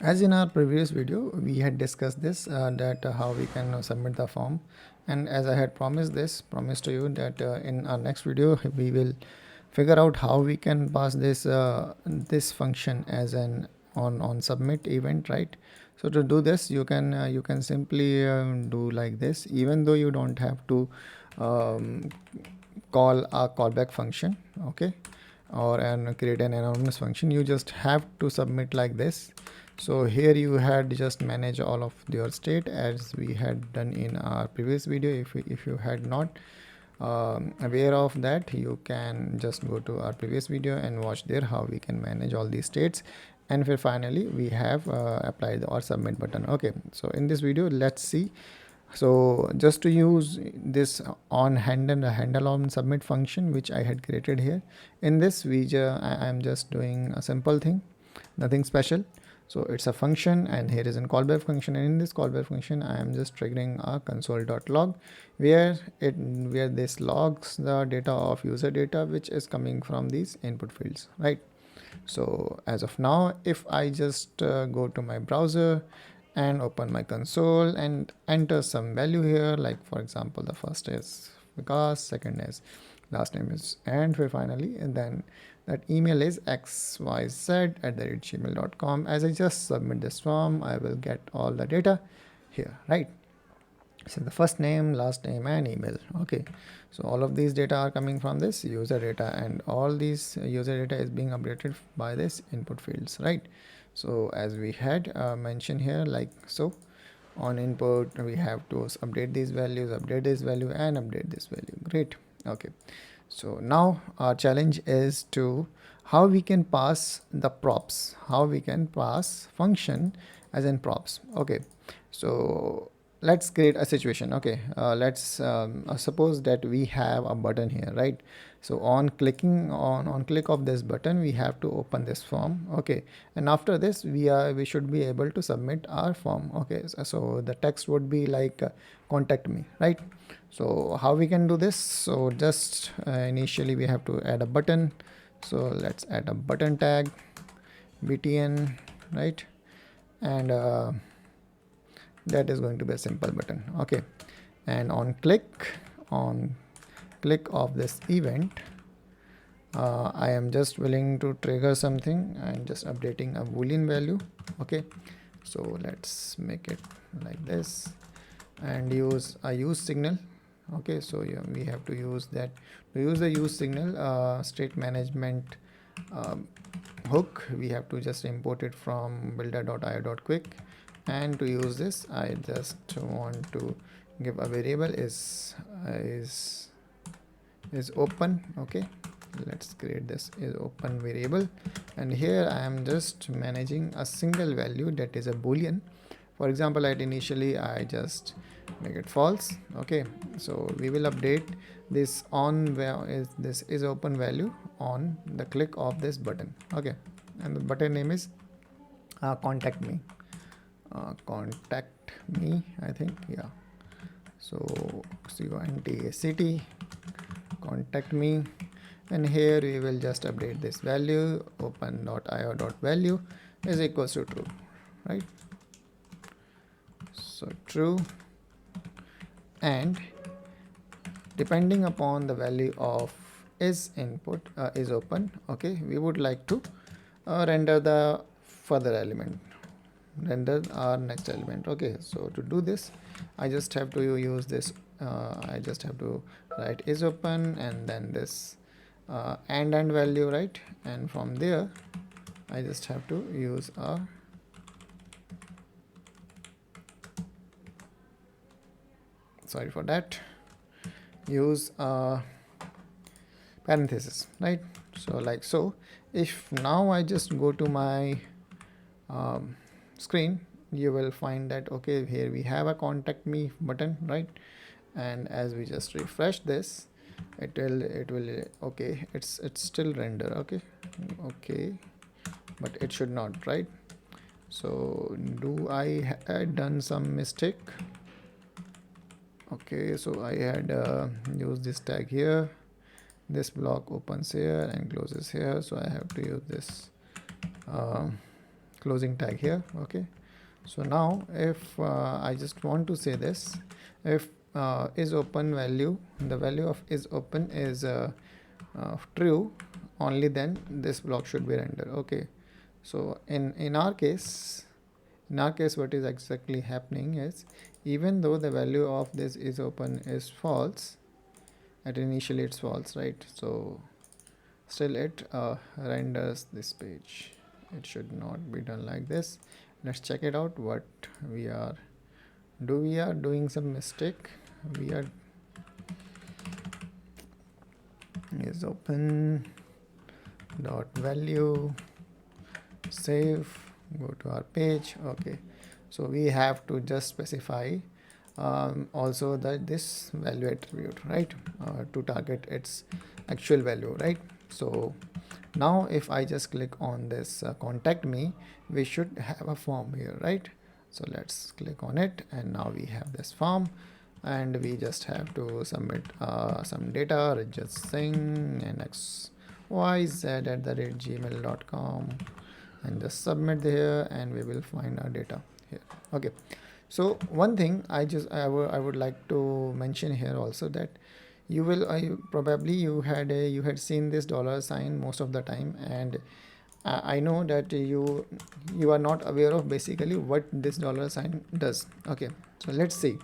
As in our previous video, we had discussed this that how we can submit the form, and as I had promised to you that in our next video we will figure out how we can pass this function as an on submit event, right? So to do this, you can simply do like this, even though you don't have to um, call a callback function, okay, or and create an anonymous function. You just have to submit like this. So here you had just manage all of your state as we had done in our previous video. If you had not aware of that, you can just go to our previous video and watch there how we can manage all these states. And finally we have applied our submit button. Okay, so in this video let's see. So just to use this on handle on submit function which I had created here, in this I am just doing a simple thing, nothing special. So it's a function, and here is a callback function, and in this callback function I am just triggering a console.log where this logs the data of user data which is coming from these input fields, right? So as of now, if I just go to my browser and open my console and enter some value here, like for example the first is Vikas, second is last name is, and finally, and then that email is xyz@gmail.com. As I just submit this form, I will get all the data here, right? So the first name, last name, and email. Okay, so all of these data are coming from this user data, and all these user data is being updated by this input fields, right? So as we had mentioned here, like so, on input we have to update these values, update this value, and update this value. Great. Okay, so now our challenge is to how we can pass the props, how we can pass function as in props. Okay, so let's create a situation. Okay, let's suppose that we have a button here, right? So on clicking on click of this button, we have to open this form. Okay, and after this we should be able to submit our form. Okay, so the text would be like contact me, right? So how we can do this? So just initially we have to add a button. So let's add a button tag btn, right? And that is going to be a simple button. Okay, and on click of this event, I am just willing to trigger something and just updating a boolean value. Okay, so let's make it like this and use a use signal. Okay, so yeah, we have to use that. To use the use signal state management um, hook, we have to just import it from builder.io.qwik. And to use this, I just want to give a variable is open. Okay, let's create this is open variable, and here I am just managing a single value that is a boolean. For example, at initially I just make it false. Okay, so we will update this on where is this is open value on the click of this button. Okay, and the button name is contact me. Contact me, I think, yeah. So contact contact me, and here we will just update this value open.io.value is equals to true, right? So true, and depending upon the value of is input is open. Okay, we would like to render the further element, render our next element. Okay, so to do this I just have to use this I just have to write is open and then this and value, right? And from there I just have to use a sorry for that, use a parenthesis, right? So like so, if now I just go to my screen, you will find that okay, here we have a contact me button, right? And as we just refresh this, it will okay, it's still render. Okay, okay, but it should not, right? So do I had done some mistake? Okay, so I had used this tag here, this block opens here and closes here, so I have to use this closing tag here. Okay, so now if I just want to say this, if is open value, the value of is open is true, only then this block should be rendered. Okay, so in our case, what is exactly happening is, even though the value of this is open is false, at initially it's false, right? So still it renders this page. It should not be done like this. Let's check it out. What we are doing some mistake. We are is open dot value, save, go to our page. Okay, so we have to just specify also that this value attribute, right, to target its actual value, right? So now if I just click on this contact me, we should have a form here, right? So let's click on it, and now we have this form, and we just have to submit some data, just saying and xyz@gmail.com, and just submit here, and we will find our data here. Okay, so one thing I would like to mention here also, that you will probably you had seen this dollar sign most of the time, and I know that you are not aware of basically what this dollar sign does. Okay, so let's see.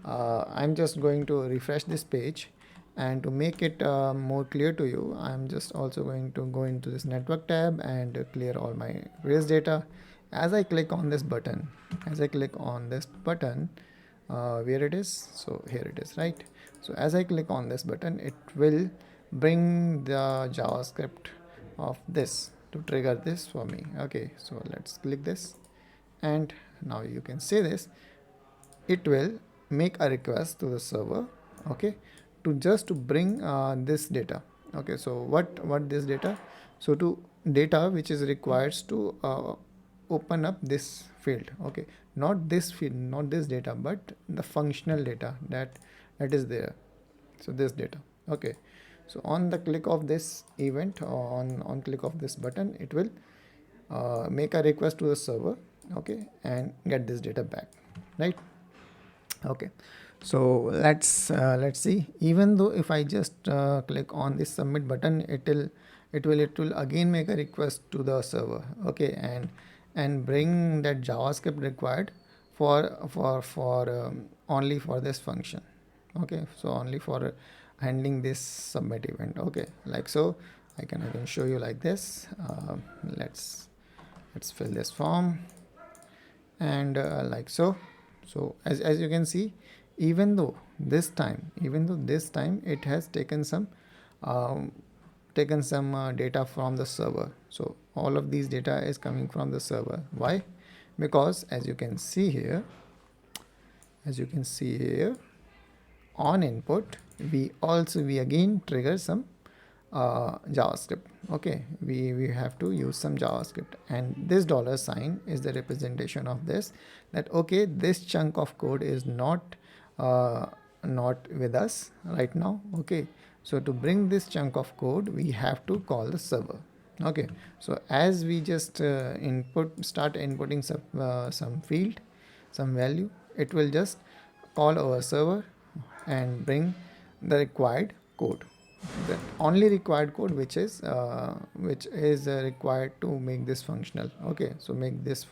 I'm just going to refresh this page, and to make it more clear to you, I'm just also going to go into this network tab and clear all my race data. As I click on this button, where it is, so here it is, right? So as I click on this button, it will bring the JavaScript of this to trigger this for me. Okay, so let's click this, and now you can see this. It will make a request to the server, okay, to bring this data. Okay, so what this data, so to data which is required to open up this field. Okay, not this field, not this data, but the functional data that is there. So this data. Okay, so on the click of this event, on click of this button, it will make a request to the server, okay, and get this data back, right? Okay, so let's see. Even though if I just click on this submit button, it will again make a request to the server, okay, and bring that JavaScript required for only for this function. Okay, so only for handling this submit event. Okay, like so I can show you like this. Let's fill this form, and like so. So as you can see, even though this time it has taken some data from the server. So all of these data is coming from the server. Why? Because as you can see here, on input, we again trigger some JavaScript. Okay, we have to use some JavaScript, and this dollar sign is the representation of this, that okay, this chunk of code is not with us right now. Okay, so to bring this chunk of code, we have to call the server. Okay, so as we just start inputting some field, some value, it will just call our server and bring the required code, the only required code which is required to make this functional. Okay, so make this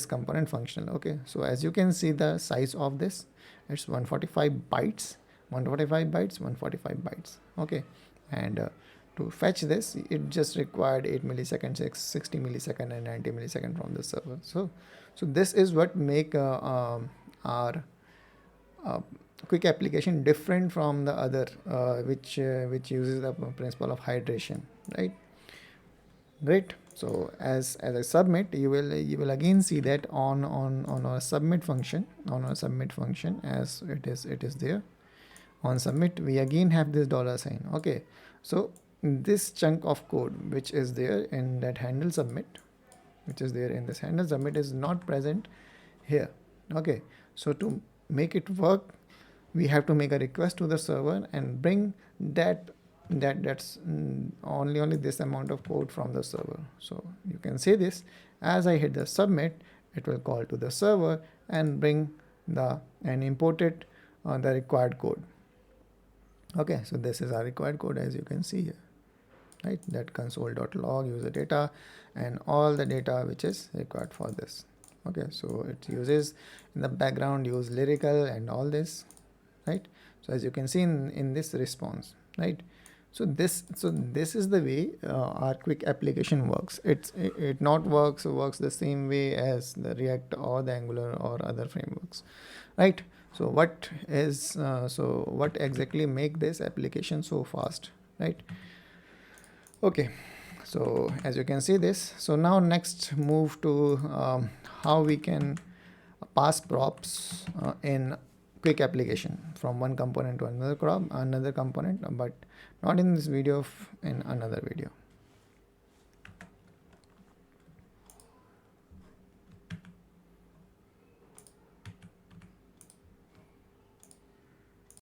component functional. Okay, so as you can see, the size of this, it's 145 bytes. Okay, and to fetch this, it just required 8 milliseconds, 60 millisecond, and 90 millisecond from the server. So this is what make our Qwik application different from the other which uses the principle of hydration, right? Great. So as I submit, you will again see that on our submit function, as it is there. On submit, we again have this dollar sign. Okay, so this chunk of code which is there in that handle submit, is not present here. Okay, so to make it work, we have to make a request to the server and bring that that's only this amount of code from the server. So you can see this, as I hit the submit, it will call to the server and bring and import it the required code. Okay, so this is our required code, as you can see here, right? That console.log user data and all the data which is required for this. Okay, so it uses in the background, use lyrical and all this, right? So as you can see in this response, right? So this is the way our Qwik application works. It not works the same way as the React or the Angular or other frameworks, right? So what exactly make this application so fast, right? Okay, so as you can see this, so now next move to how we can pass props in Qwik application from one component to another component, but not in this video, in another video.